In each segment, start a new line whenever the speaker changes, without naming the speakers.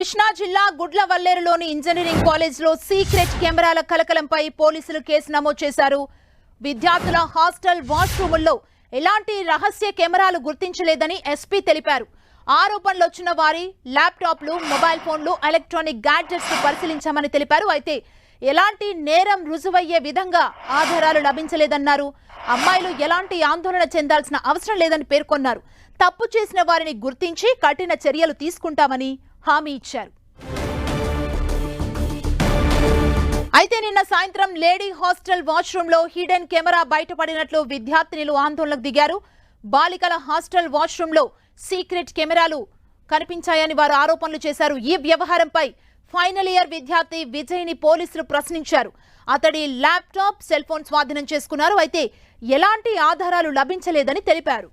కృష్ణా జిల్లా గుడ్లవల్లేరులోని ఇంజనీరింగ్ కాలేజ్లో సీక్రెట్ కెమెరాల కలకలంపై పోలీసులు కేసు నమోదు చేశారు. విద్యార్థుల హాస్టల్ వాష్రూముల్లో ఎలాంటి రహస్య కెమెరాలు గుర్తించలేదని ఎస్పీ తెలిపారు. ఆరోపణలు వచ్చిన వారి ల్యాప్టాప్లు, మొబైల్ ఫోన్లు, ఎలక్ట్రానిక్ గ్యాడ్జెట్స్ పరిశీలించామని తెలిపారు. అయితే ఎలాంటి నేరం రుజువయ్యే విధంగా ఆధారాలు లభించలేదన్నారు. అమ్మాయిలు ఎలాంటి ఆందోళన చెందాల్సిన అవసరం లేదని పేర్కొన్నారు. తప్పు చేసిన వారిని గుర్తించి కఠిన చర్యలు తీసుకుంటామని హామీ ఇచ్చారు. అయితే నిన్న సాయంత్రం లేడీ హాస్టల్ వాష్రూమ్ లో హిడెన్ కెమెరా బయటపడినట్లు విద్యార్థినులు ఆందోళనకు దిగారు. బాలికల హాస్టల్ వాష్రూమ్ లో సీక్రెట్ కెమెరాలు కనిపించాయని వారు ఆరోపణలు చేశారు. ఈ వ్యవహారంపై ఫైనల్ ఇయర్ విద్యార్థి విజయ్ ని పోలీసులు ప్రశ్నించారు. అతడి ల్యాప్టాప్, సెల్ ఫోన్ స్వాధీనం చేసుకున్నారు. అయితే ఎలాంటి ఆధారాలు లభించలేదని తెలిపారు.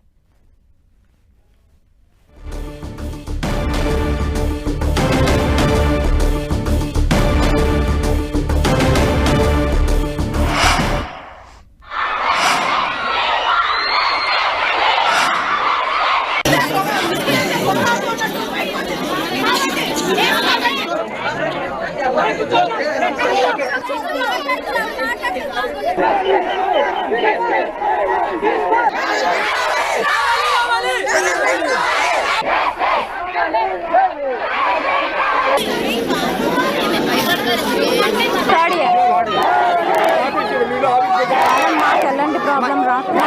ఎలాంటి ప్రాబ్లం రాకుండా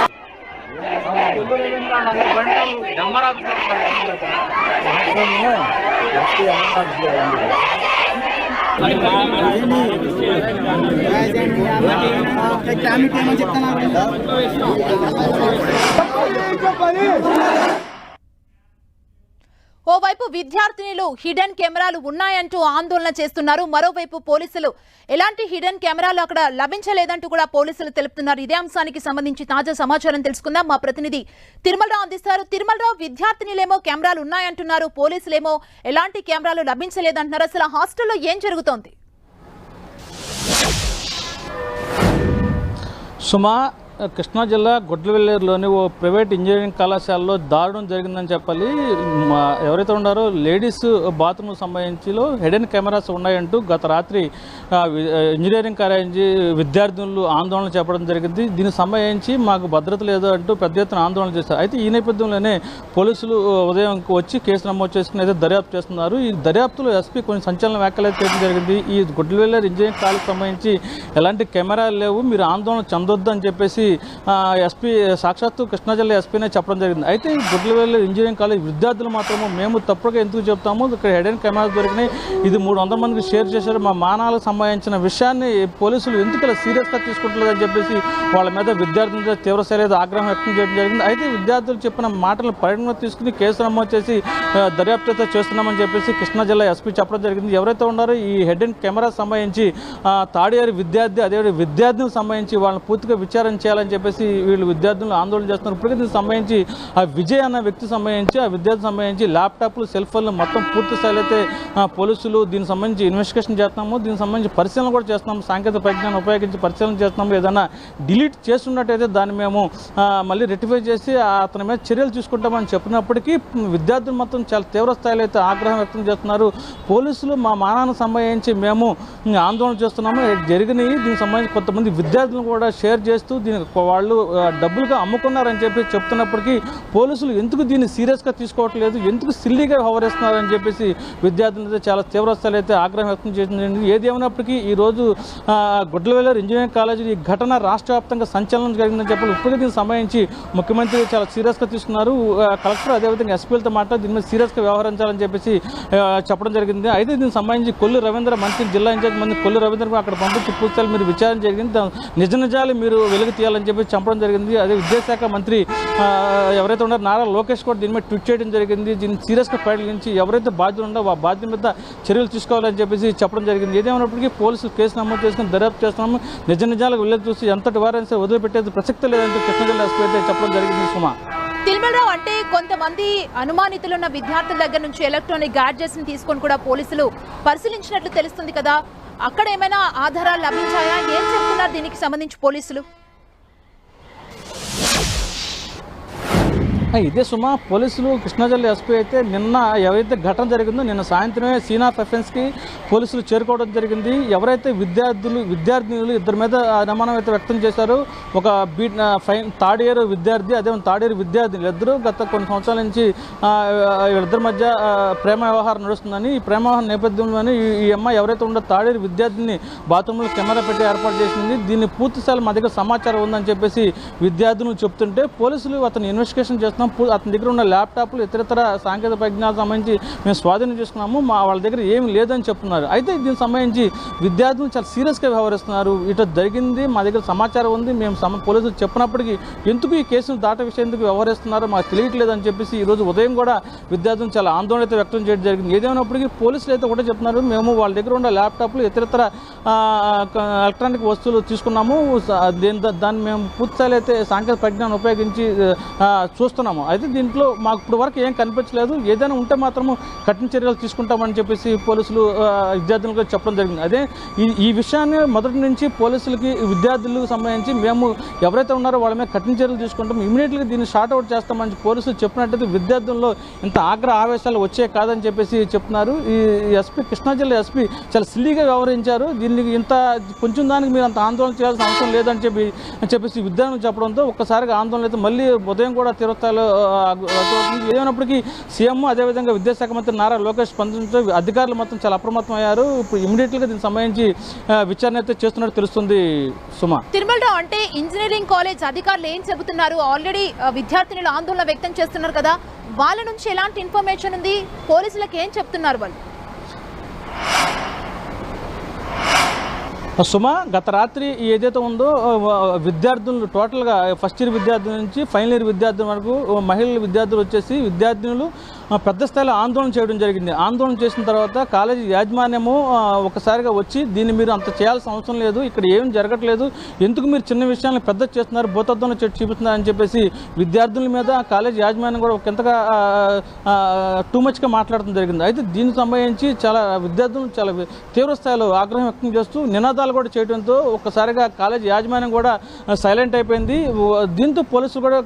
ఓవైపు విద్యార్థినులు హిడెన్ కెమెరాలు ఉన్నాయంటూ ఆందోళన చేస్తున్నారు. మరోవైపు పోలీసులు ఎలాంటి హిడెన్ కెమెరాలు అక్కడ లభించలేదంటూ కూడా పోలీసులు తెలుపుతున్నారు. ఇదే అంశానికి సంబంధించి తాజా సమాచారం తెలుసుకుందాం. మా ప్రతినిధి తిరుమలరావు అందిస్తారు. తిరుమలరావు, విద్యార్థినులేమో కెమెరాలు ఉన్నాయంటున్నారు, పోలీసులేమో ఎలాంటి కెమెరాలు లభించలేదంటున్నారు. అసలు హాస్టల్లో ఏం జరుగుతోంది?
సుమా, కృష్ణా జిల్లా గుడ్లవల్లేరులోని ఓ ప్రైవేట్ ఇంజనీరింగ్ కళాశాలలో దారుణం జరిగిందని చెప్పాలి. ఎవరైతే ఉన్నారో లేడీస్ బాత్రూమ్ సంబంధించి హిడెన్ కెమెరాస్ ఉన్నాయంటూ గత రాత్రి ఇంజనీరింగ్ కాలేజీ విద్యార్థులు ఆందోళన చేపడం జరిగింది. దీనికి సంబంధించి మాకు భద్రత లేదు అంటూ పెద్ద ఎత్తున ఆందోళన చేశారు. అయితే ఈ నేపథ్యంలోనే పోలీసులు ఉదయం వచ్చి కేసు నమోదు చేసుకుని అయితే దర్యాప్తు చేస్తున్నారు. ఈ దర్యాప్తులో ఎస్పీ కొన్ని సంచలన వ్యాఖ్యలు చేయడం జరిగింది. ఈ గుడ్లవల్లేరు ఇంజనీరింగ్ కాలేజ్ సంబంధించి ఎలాంటి కెమెరాలు లేవు, మీరు ఆందోళన చెందొద్దు అని చెప్పేసి ఎస్పీ సాక్షాత్తు కృష్ణా జిల్లా ఎస్పీనే చెప్పడం జరిగింది. అయితే ఈ గుడ్లవల్లేరు ఇంజనీరింగ్ కాలేజ్ విద్యార్థులు మాత్రము మేము తప్పుగా ఎందుకు చెప్తాము, ఇక్కడ హిడెన్ కెమెరాస్ దొరికినాయి, ఇది 300 మందికి షేర్ చేశారు, మా మానాలకు సంబంధించిన విషయాన్ని పోలీసులు ఎందుకు ఇలా సీరియస్గా తీసుకుంటలేదని చెప్పేసి వాళ్ళ మీద విద్యార్థుల తీవ్ర స్థాయిలో ఆగ్రహం వ్యక్తం చేయడం జరిగింది. అయితే విద్యార్థులు చెప్పిన మాటలను పరిగణన తీసుకుని కేసు నమోదు చేసి దర్యాప్తు అయితే చేస్తున్నామని చెప్పేసి కృష్ణా జిల్లా ఎస్పీ చెప్పడం జరిగింది. ఎవరైతే ఉన్నారో ఈ హిడెన్ కెమెరా సంబంధించి థర్డ్ ఇయర్ విద్యార్థి, అదే విద్యార్థికి సంబంధించి వాళ్ళని పూర్తిగా విచారణ చేయాలని చెప్పేసి వీళ్ళు విద్యార్థులు ఆందోళన చేస్తున్నారు. ఇప్పటికే దీనికి సంబంధించి ఆ విజయ్ అన్న వ్యక్తికి సంబంధించి, ఆ విద్యార్థికి సంబంధించి ల్యాప్టాప్లు, సెల్ ఫోన్లు మొత్తం పూర్తి స్థాయిలో అయితే పోలీసులు దీనికి సంబంధించి ఇన్వెస్టిగేషన్ చేస్తున్నాము. దీనికి సంబంధించి పరిశీలన కూడా చేస్తున్నాము. సాంకేతిక పరిజ్ఞానం ఉపయోగించి పరిశీలన చేస్తున్నాము. ఏదైనా డిలీట్ చేస్తున్నట్టయితే దాన్ని మేము మళ్ళీ రెక్టిఫై చేసి అతని మీద చర్యలు తీసుకుంటామని చెప్పినప్పటికీ విద్యార్థులు మొత్తం చాలా తీవ్ర స్థాయిలో అయితే ఆగ్రహం వ్యక్తం చేస్తున్నారు. పోలీసులు మా మానానికి సంబంధించి మేము ఆందోళన చేస్తున్నాము, జరిగినాయి, దీనికి సంబంధించి కొంతమంది విద్యార్థులను కూడా షేర్ చేస్తూ దీనికి వాళ్ళు డబ్బులుగా అమ్ముకున్నారని చెప్పి చెప్తున్నప్పటికీ పోలీసులు ఎందుకు దీన్ని సీరియస్గా తీసుకోవట్లేదు, ఎందుకు సిల్లీగా వ్యవహరిస్తున్నారని చెప్పేసి విద్యార్థులైతే చాలా తీవ్ర స్థాయిలో అయితే ఆగ్రహం వ్యక్తం చేసింది. ఏది ఏమైనప్పటికీ ఈరోజు గుడ్లవల్లేరు ఇంజనీరింగ్ కాలేజీ ఈ ఘటన రాష్ట్ర వ్యాప్తంగా సంచలనం జరిగిందని చెప్పాలి. ఇప్పటికీ దీనికి సంబంధించి ముఖ్యమంత్రి చాలా సీరియస్గా తీసుకున్నారు. కలెక్టర్ అదేవిధంగా ఎస్పీలతో మాట్లాడి దీని మీద సీరియస్గా వ్యవహరించాలని చెప్పేసి చెప్పడం జరిగింది. అయితే దీనికి సంబంధించి కొల్లు రవీంద్ర మంత్రి, జిల్లా ఇన్ఛార్జ్ మంత్రి కొల్లు రవీంద్ర అక్కడ పంపించి పూర్తిస్థాయి మీరు విచారణ జరిగింది, నిజ నిజాలు మీరు వెలుగు తీయాలని చెప్పి చంపడం జరిగింది. అదే విద్యాశాఖ మంత్రి ఎవరైతే ఉన్నారో నారా లోకేష్ కూడా దీని మీద ట్వీట్ చేయడం జరిగింది. దీన్ని సీరియస్గా పరిగణించి ఎవరైతే బాధ్యులు ఉండో ఆ బాధ్యుల మీద చర్యలు తీసుకోవాలని చెప్పేసి చెప్పడం జరిగింది. ఏదేమైనప్పటికీ పోలీసులు కేసు నమోదు చేసుకుని దర్యాప్తు చేస్తున్నాము. నిజ నిజాలకు వెళ్ళి చూసి ఎంతటి వారైనా సరే వదిలిపెట్టేది ప్రసక్తి లేదంటూ కృష్ణా జిల్లా ఎస్పీ అయితే చెప్పడం జరిగింది. సుమా,
తిరుమలరావు, అంటే కొంతమంది అనుమానితులున్న విద్యార్థుల దగ్గర నుంచి ఎలక్ట్రానిక్ గ్యాడ్జెట్స్ ని తీసుకొని కూడా పోలీసులు పరిశీలించినట్లు తెలుస్తుంది కదా, అక్కడ ఏమైనా ఆధారాలు లభించాయా? ఏం చెప్తున్నారు దీనికి సంబంధించి పోలీసులు?
ఇదే సుమా పోలీసులు కృష్ణా జిల్లా ఎస్పీ అయితే నిన్న ఎవరైతే ఘటన జరిగిందో నిన్న సాయంత్రమే సీన్ ఆఫ్ అఫెన్స్కి పోలీసులు చేరుకోవడం జరిగింది. ఎవరైతే విద్యార్థినులు ఇద్దరి మీద అనుమానం అయితే వ్యక్తం చేశారో, ఒక థర్డ్ ఇయర్ విద్యార్థి, అదే థర్డ్ ఇయర్ విద్యార్థినులు ఇద్దరు గత కొన్ని సంవత్సరాల నుంచి వీళ్ళిద్దరి మధ్య ప్రేమ వ్యవహారం నడుస్తుందని, ఈ ప్రేమ వ్యవహారం నేపథ్యంలోని ఈ అమ్మాయి ఎవరైతే ఉందో థర్డ్ ఇయర్ విద్యార్థిని బాత్రూంలో కెమెరా పెట్టి ఏర్పాటు చేసింది. దీన్ని పూర్తిస్థాయి మా దగ్గర సమాచారం ఉందని చెప్పేసి విద్యార్థులు చెప్తుంటే పోలీసులు అతను ఇన్వెస్టిగేషన్ చేస్తున్నాం, అతని దగ్గర ఉన్న ల్యాప్టాప్లు ఇతర సాంకేతిక పరిజ్ఞానాలకు సంబంధించి మేము స్వాధీనం చేసుకున్నాము, వాళ్ళ దగ్గర ఏమి లేదని చెప్తున్నారు. అయితే దీనికి సంబంధించి విద్యార్థులు చాలా సీరియస్గా వ్యవహరిస్తున్నారు. ఇటు జరిగింది, మా దగ్గర సమాచారం ఉంది, మేము పోలీసులు చెప్పినప్పటికీ ఎందుకు ఈ కేసును ఎందుకు వ్యవహరిస్తున్నారో మాకు తెలియట్లేదని చెప్పేసి ఈరోజు ఉదయం కూడా విద్యార్థులు చాలా ఆందోళన అయితే వ్యక్తం చేయడం జరిగింది. ఏదేమైనప్పటికీ పోలీసులు అయితే ఒకటే చెప్తున్నారు, మేము వాళ్ళ దగ్గర ఉన్న ల్యాప్టాప్లు ఇతర ఎలక్ట్రానిక్ వస్తువులు తీసుకున్నాము, దాన్ని మేము పూర్తిస్థాయిలో అయితే సాంకేతిక పరిజ్ఞానం ఉపయోగించి చూస్తున్నాము. అయితే దీంట్లో మాకు ఇప్పుడు వరకు ఏం కనిపించలేదు, ఏదైనా ఉంటే మాత్రము కఠిన చర్యలు తీసుకుంటామని చెప్పేసి పోలీసులు విద్యార్థులకు చెప్పడం జరిగింది. అదే ఈ విషయాన్ని మొదటి నుంచి పోలీసులకి విద్యార్థులకు సంబంధించి మేము ఎవరైతే ఉన్నారో వాళ్ళ మీద కఠిన చర్యలు తీసుకుంటాం, ఇమీడియట్గా దీన్ని షార్ట్ అవుట్ చేస్తామని పోలీసులు చెప్పినట్టయితే విద్యార్థుల్లో ఇంత ఆవేశాలు వచ్చే కాదని చెప్పేసి చెప్తున్నారు. ఈ ఎస్పీ కృష్ణా జిల్లా ఎస్పీ చాలా సిల్లీగా వ్యవహరించారు. దీనికి ఇంత కొంచెం దానికి మీరు అంత ఆందోళన చేయాల్సిన అవసరం లేదని చెప్పేసి విద్యార్థులు చెప్పడంతో ఒక్కసారిగా ఆందోళన అయితే మళ్ళీ ఉదయం కూడా తీవ్రస్థాయిలో ఏమైనప్పటికీ సీఎం అదేవిధంగా విద్యాశాఖ మంత్రి నారా లోకేష్ స్పందించడంతో అధికారులు మొత్తం చాలా అప్రమత్తం అయ్యారు. ఇప్పుడు ఇమీడియట్గా దీనికి సంబంధించి విచారణ అయితే చేస్తున్నట్టు తెలుస్తుంది. సుమా,
తిరుమలరావు, అంటే ఇంజనీరింగ్ కాలేజ్ అధికారులు ఏం చెబుతున్నారు? ఆల్రెడీ విద్యార్థినులు ఆందోళన వ్యక్తం చేస్తున్నారు కదా, వాళ్ళ నుంచి ఎలాంటి ఇన్ఫర్మేషన్ ఉంది? పోలీసులకు ఏం చెప్తున్నారు వాళ్ళు?
సుమా, గత రాత్రి ఏదైతే ఉందో విద్యార్థులు టోటల్గా ఫస్ట్ ఇయర్ విద్యార్థుల నుంచి ఫైనల్ ఇయర్ విద్యార్థుల వరకు మహిళల విద్యార్థులు వచ్చేసి విద్యార్థినులు పెద్ద స్థాయిలో ఆందోళన చేయడం జరిగింది. ఆందోళన చేసిన తర్వాత కాలేజీ యాజమాన్యము ఒకసారిగా వచ్చి దీన్ని మీరు అంత చేయాల్సిన అవసరం లేదు, ఇక్కడ ఏం జరగట్లేదు, ఎందుకు మీరు చిన్న విషయాలను పెద్ద చేస్తున్నారు, భూతత్వంలో చూపిస్తున్నారని చెప్పేసి విద్యార్థుల మీద కాలేజీ యాజమాన్యం కూడా ఒకంతగా టూ మచ్గా మాట్లాడటం జరిగింది. అయితే దీనికి సంబంధించి చాలా విద్యార్థులు చాలా తీవ్ర స్థాయిలో ఆగ్రహం వ్యక్తం చేస్తూ నినాదాలు కూడా చేయడంతో ఒక్కసారిగా కాలేజీ యాజమాన్యం కూడా సైలెంట్ అయిపోయింది. దీంతో పోలీసులు కూడా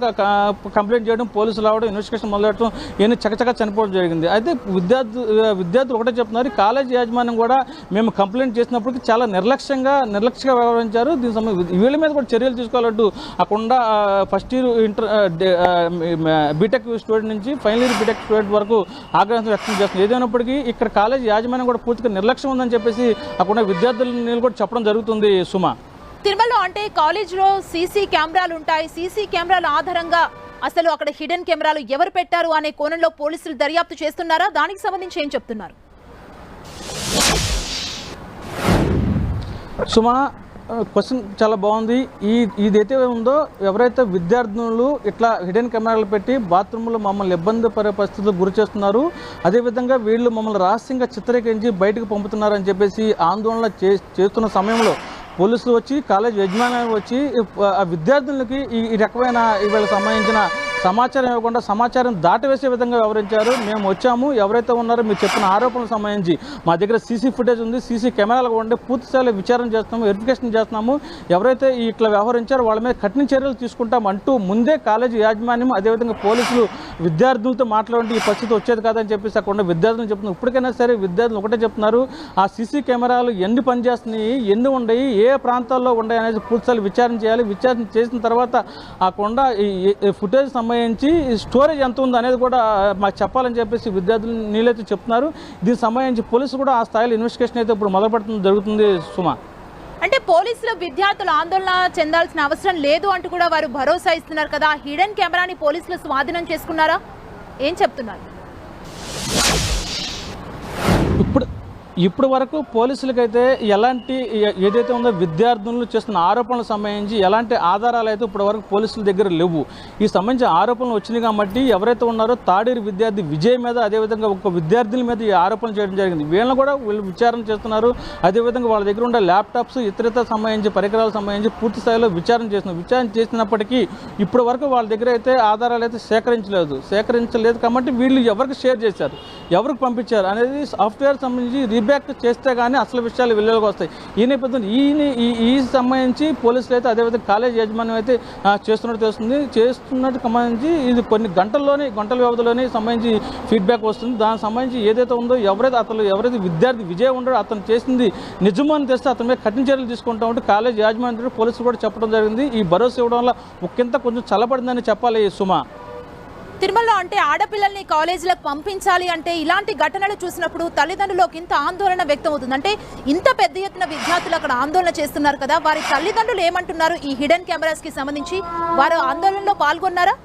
కంప్లైంట్ చేయడం, పోలీసులు రావడం, ఇన్వెస్టిగేషన్ మొదలెట్టడం, ఇవన్నీ చకచక చనిపోవడం జరిగింది. అయితే విద్యార్థులు ఒకటే చెప్తున్నారు, కాలేజీ యాజమాన్యం కూడా మేము కంప్లైంట్ చేసినప్పటికీ చాలా నిర్లక్ష్యంగా వ్యవహరించారు, దీని సంబంధించి వీళ్ళ మీద కూడా చర్యలు తీసుకోవాలంటూ అక్కడ ఫస్ట్ ఇయర్ బీటెక్ స్టూడెంట్ నుంచి ఫైనల్ ఇయర్ బీటెక్ స్టూడెంట్ వరకు ఆగ్రహం వ్యక్తం చేస్తుంది. ఏదైనప్పటికీ ఇక్కడ కాలేజీ యాజమాన్యం కూడా పూర్తిగా నిర్లక్ష్యం ఉందని చెప్పేసి అక్కడ విద్యార్థులను కూడా చెప్పడం జరుగుతుంది. సుమా,
తిరుమలలో అంటే కాలేజీలో సీసీ కెమెరాలు ఉంటాయి, సీసీ కెమెరాల ఆధారంగా అసలు అక్కడ హిడెన్ కెమెరాలు ఎవరు పెట్టారు అనే కోణంలో పోలీసులు దర్యాప్తు చేస్తున్నారా? దానికి సంబంధించి ఏం చెప్తున్నారు?
సుమా, క్వశ్చన్ చాలా బాగుంది. ఇదైతే ఉందో ఎవరైతే విద్యార్థులు ఇట్లా హిడెన్ కెమెరాలు పెట్టి బాత్రూంలో మమ్మల్ని ఇబ్బంది పడే పరిస్థితులకు గురి చేస్తున్నారు, అదేవిధంగా వీళ్ళు మమ్మల్ని రహస్యంగా చిత్రీకరించి బయటకు పంపుతున్నారని చెప్పేసి ఆందోళన చేస్తున్న సమయంలో పోలీసులు వచ్చి కాలేజ్ యజమానులు వచ్చి ఆ విద్యార్థులకి ఈ రకమైన వీళ్ళకి సంబంధించిన సమాచారం ఇవ్వకుండా సమాచారం దాటవేసే విధంగా వ్యవహరించారు. మేము వచ్చాము, ఎవరైతే ఉన్నారో మీరు చెప్పిన ఆరోపణలకు సంబంధించి మా దగ్గర సీసీ ఫుటేజ్ ఉంది, సీసీ కెమెరాలు ఉండే పూర్తి స్థాయిలో విచారణ చేస్తున్నాము, వెరిఫికేషన్ చేస్తున్నాము, ఎవరైతే ఇట్లా వ్యవహరించారో వాళ్ళ మీద కఠిన చర్యలు తీసుకుంటాం అంటూ ముందే కాలేజీ యాజమాన్యం అదేవిధంగా పోలీసులు విద్యార్థులతో మాట్లాడి ఈ పరిస్థితి వచ్చేది కాదని చెప్పేసి అక్కడ విద్యార్థులు చెప్తున్నారు. ఇప్పటికైనా సరే విద్యార్థులు ఒకటే చెప్తున్నారు, ఆ సీసీ కెమెరాలు ఎన్ని పనిచేస్తున్నాయి, ఎన్ని ఉన్నాయి, ఏ ప్రాంతాల్లో ఉన్నాయి అనేది పూర్తిస్థాయిలో విచారణ చేయాలి. విచారణ చేసిన తర్వాత ఆ కొండ ఫుటేజ్ సంబంధించి స్టోరేజ్ ఎంత ఉంది అనేది కూడా మాకు చెప్పాలని చెప్పేసి విద్యార్థులు నీళ్ళైతే చెప్తున్నారు. దీనికి సంబంధించి పోలీసులు కూడా ఆ స్థాయిలో ఇన్వెస్టిగేషన్ అయితే ఇప్పుడు మొదలుపెట్టడం జరుగుతుంది. సుమా,
అంటే పోలీసులు విద్యార్థులు ఆందోళన చెందాల్సిన అవసరం లేదు అంటూ కూడా వారు భరోసా ఇస్తున్నారు కదా, హిడెన్ కెమెరాని పోలీసులు స్వాధీనం చేసుకున్నారా? ఏం చెప్తున్నారు?
ఇప్పుడు వరకు పోలీసులకైతే ఎలాంటి ఏదైతే ఉందో విద్యార్థులు చేస్తున్న ఆరోపణలకు సంబంధించి ఎలాంటి ఆధారాలు అయితే ఇప్పటి వరకు పోలీసుల దగ్గర లేవు. ఈ సంబంధించిన ఆరోపణలు వచ్చినాయి కాబట్టి ఎవరైతే ఉన్నారో తాడేరు విద్యార్థి విజయ్ మీద అదేవిధంగా ఒక విద్యార్థుల మీద ఈ ఆరోపణలు చేయడం జరిగింది. వీళ్ళని కూడా వీళ్ళు విచారణ చేస్తున్నారు. అదేవిధంగా వాళ్ళ దగ్గర ఉండే ల్యాప్టాప్స్ ఇతర సంబంధించి పరికరాలకు సంబంధించి పూర్తి స్థాయిలో విచారణ చేసినప్పటికీ ఇప్పటి వరకు వాళ్ళ దగ్గర అయితే ఆధారాలు అయితే సేకరించలేదు కాబట్టి వీళ్ళు ఎవరికి షేర్ చేశారు, ఎవరికి పంపించారు అనేది సాఫ్ట్వేర్ సంబంధించి ఫీడ్బ్యాక్ చేస్తే కానీ అసలు విషయాలు వెలుగులోకి వస్తాయి. ఈ నేపథ్యంలో ఈ సంబంధించి పోలీసులు అయితే అదేవిధంగా కాలేజ్ యాజమాన్యం అయితే చేస్తున్నట్టు సంబంధించి ఇది కొన్ని గంటల వ్యవధిలోనే సంబంధించి ఫీడ్బ్యాక్ వస్తుంది. దానికి సంబంధించి ఏదైతే ఉందో ఎవరైతే విద్యార్థి విజయ్ ఉండో అతను చేసింది నిజమో అని తెస్తే అతని మీద కఠిన చర్యలు తీసుకుంటా ఉంటే కాలేజ్ యాజమాన్యం పోలీసులు కూడా చెప్పడం జరిగింది. ఈ భరోసా ఇవ్వడం వల్ల కొంచెం చల్లబడిందని చెప్పాలి సుమా.
తిరుమలలో అంటే ఆడపిల్లల్ని కాలేజీలకు పంపించాలి అంటే ఇలాంటి ఘటనలు చూసినప్పుడు తల్లిదండ్రులకు ఇంత ఆందోళన వ్యక్తం అవుతుంది. అంటే ఇంత పెద్ద ఎత్తున విద్యార్థులు అక్కడ ఆందోళన చేస్తున్నారు కదా, వారి తల్లిదండ్రులు ఏమంటున్నారు? ఈ హిడెన్ కెమెరాస్ కి సంబంధించి వారు ఆందోళనలో పాల్గొన్నారా?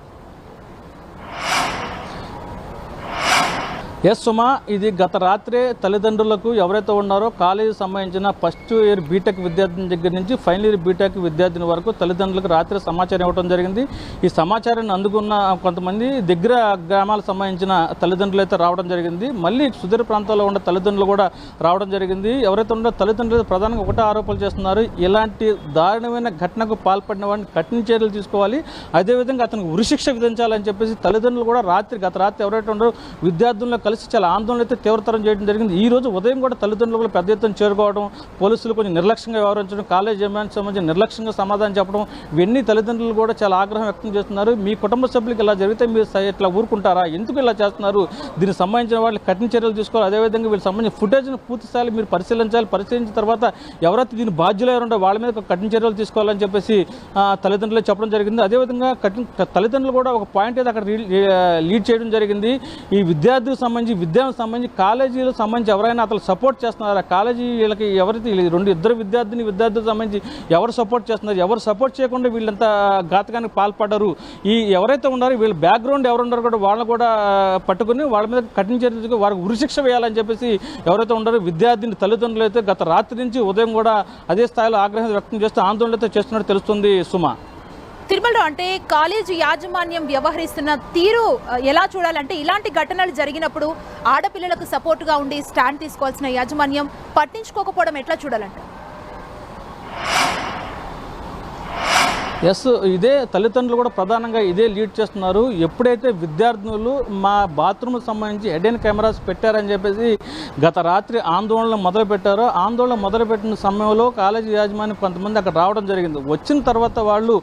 ఎస్ సుమా, ఇది గత రాత్రే తల్లిదండ్రులకు ఎవరైతే ఉన్నారో కాలేజీ సంబంధించిన ఫస్ట్ ఇయర్ బీటెక్ విద్యార్థిని దగ్గర నుంచి ఫైనల్ ఇయర్ బీటెక్ విద్యార్థిని వరకు తల్లిదండ్రులకు రాత్రి సమాచారం ఇవ్వడం జరిగింది. ఈ సమాచారాన్ని అందుకున్న కొంతమంది దగ్గర గ్రామాలకు సంబంధించిన తల్లిదండ్రులు అయితే రావడం జరిగింది. మళ్ళీ సుదూర ప్రాంతాల్లో ఉన్న తల్లిదండ్రులు కూడా రావడం జరిగింది. ఎవరైతే ఉన్నారో తల్లిదండ్రులు ప్రధానంగా ఒకటే ఆరోపణలు చేస్తున్నారు, ఇలాంటి దారుణమైన ఘటనకు పాల్పడిన వాడిని కఠిన చర్యలు తీసుకోవాలి, అదేవిధంగా అతనికి ఉరిశిక్ష విధించాలని చెప్పేసి తల్లిదండ్రులు కూడా గత రాత్రి ఎవరైతే ఉన్నారో విద్యార్థులను కలిసి చాలా ఆందోళన అయితే తీవ్రతరం చేయడం జరిగింది. ఈ రోజు ఉదయం కూడా తల్లిదండ్రులు కూడా పెద్ద ఎత్తున చేరుకోవడం, పోలీసులు కొంచెం నిర్లక్ష్యంగా వ్యవహరించడం, కాలేజ్ యజమానికి సంబంధించి నిర్లక్ష్యంగా సమాధానం చెప్పడం, ఇవన్నీ తల్లిదండ్రులు కూడా చాలా ఆగ్రహం వ్యక్తం చేస్తున్నారు. మీ కుటుంబ సభ్యులకు ఇలా జరిగితే మీరు ఇట్లా ఊరుకుంటారా, ఎందుకు ఇలా చేస్తున్నారు, దీనికి సంబంధించిన వాళ్ళకి కఠిన చర్యలు తీసుకోవాలి, అదేవిధంగా వీళ్ళకి సంబంధించిన ఫుటేజ్ని పూర్తి స్థాయి మీరు పరిశీలించిన తర్వాత ఎవరైతే దీని బాధ్యులు ఎవరుంటారో వాళ్ళ మీద కఠిన చర్యలు తీసుకోవాలని చెప్పేసి తల్లిదండ్రులు చెప్పడం జరిగింది. అదేవిధంగా తల్లిదండ్రులు కూడా ఒక పాయింట్ అయితే అక్కడ లీడ్ చేయడం జరిగింది. ఈ విద్యార్థులకు సంబంధించి కాలేజీలకు సంబంధించి ఎవరైనా అతను సపోర్ట్ చేస్తున్నారు, కాలేజీలకి ఎవరైతే ఇద్దరు విద్యార్థులకు సంబంధించి ఎవరు సపోర్ట్ చేస్తున్నారు, ఎవరు సపోర్ట్ చేయకుండా వీళ్ళంతా ఘాతకానికి పాల్పడ్డారు, ఎవరైతే ఉన్నారో వీళ్ళ బ్యాక్గ్రౌండ్ ఎవరున్నారో కూడా వాళ్ళని కూడా పట్టుకుని వాళ్ళ మీద కఠిన చర్యలు తీసుకుని వారికి ఉరిశిక్ష వేయాలని చెప్పేసి ఎవరైతే ఉన్నారో విద్యార్థిని తల్లిదండ్రులు అయితే గత రాత్రి నుంచి ఉదయం కూడా అదే స్థాయిలో ఆగ్రహం వ్యక్తం చేస్తూ ఆందోళన అయితే చేస్తున్నట్టు తెలుస్తుంది సుమా.
తిరుమలలో అంటే కాలేజీ యాజమాన్యం వ్యవహరిస్తున్న తీరు ఎలా చూడాలంటే ఇలాంటి ఘటనలు జరిగినప్పుడు ఆడపిల్లలకు సపోర్టుగా ఉండి స్టాండ్ తీసుకోవాల్సిన యాజమాన్యం పట్టించుకోకపోవడం ఎట్లా చూడాలంటే?
ఎస్, ఇదే తల్లిదండ్రులు కూడా ప్రధానంగా ఇదే లీడ్ చేస్తున్నారు. ఎప్పుడైతే విద్యార్థులు మా బాత్రూమ్కి సంబంధించి హెడెన్ కెమెరాస్ పెట్టారని చెప్పేసి గత రాత్రి ఆందోళన మొదలుపెట్టిన సమయంలో కాలేజీ యాజమాన్యం కొంతమంది అక్కడ రావడం జరిగింది. వచ్చిన తర్వాత వాళ్ళు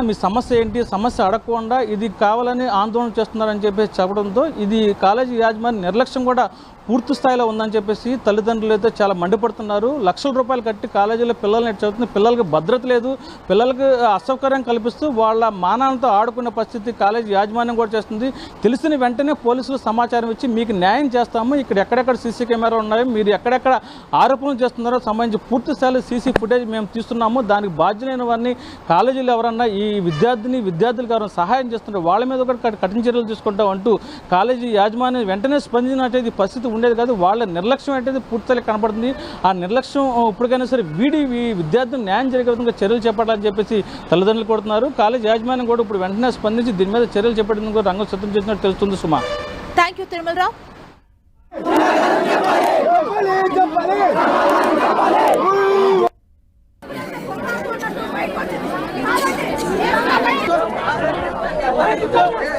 మీ సమస్య ఏంటి, సమస్య అడగకుండా ఇది కావాలని ఆందోళన చేస్తున్నారని చెప్పేసి చెప్పడంతో ఇది కాలేజీ యాజమాన్యం నిర్లక్ష్యం కూడా పూర్తి స్థాయిలో ఉందని చెప్పేసి తల్లిదండ్రులు అయితే చాలా మండిపడుతున్నారు. లక్షల రూపాయలు కట్టి కాలేజీలో పిల్లల్ని చదువుతుంది, పిల్లలకి భద్రత లేదు, పిల్లలకి అసౌకర్యం కల్పిస్తూ వాళ్ళ మానాలతో ఆడుకునే పరిస్థితి కాలేజీ యాజమాన్యం కూడా చేస్తుంది. తెలిసిన వెంటనే పోలీసులు సమాచారం ఇచ్చి మీకు న్యాయం చేస్తాము, ఇక్కడ ఎక్కడెక్కడ సీసీ కెమెరా ఉన్నాయో, మీరు ఎక్కడెక్కడ ఆరోపణలు చేస్తున్నారో సంబంధించి పూర్తి స్థాయిలో సీసీ ఫుటేజ్ మేము తీస్తున్నాము, దానికి బాధ్యులైన వారిని కాలేజీలో ఎవరన్నా ఈ విద్యార్థులకు ఎవరైనా సహాయం చేస్తున్నారు వాళ్ళ మీద కూడా కఠిన చర్యలు తీసుకుంటాం అంటూ కాలేజీ యాజమాన్యం వెంటనే స్పందించినట్టు పరిస్థితి ఉండేది కాదు. వాళ్ళ నిర్లక్ష్యం అంటే పూర్తిగా కనపడుతుంది. ఆ నిర్లక్ష్యం ఇప్పటికైనా సరే వీడి విద్యార్థులు న్యాయం జరిగే విధంగా చర్యలు చేపట్టాలని చెప్పేసి తల్లిదండ్రులు కోరుతున్నారు. కాలేజ్ యాజమాన్యం కూడా ఇప్పుడు వెంటనే స్పందించి దీని మీద చర్యలు చేపట్టేందుకు కూడా రంగం సిద్ధం చేసినట్టు తెలుస్తుంది సుమా.
Thank you Tirumalarao.
Let's go!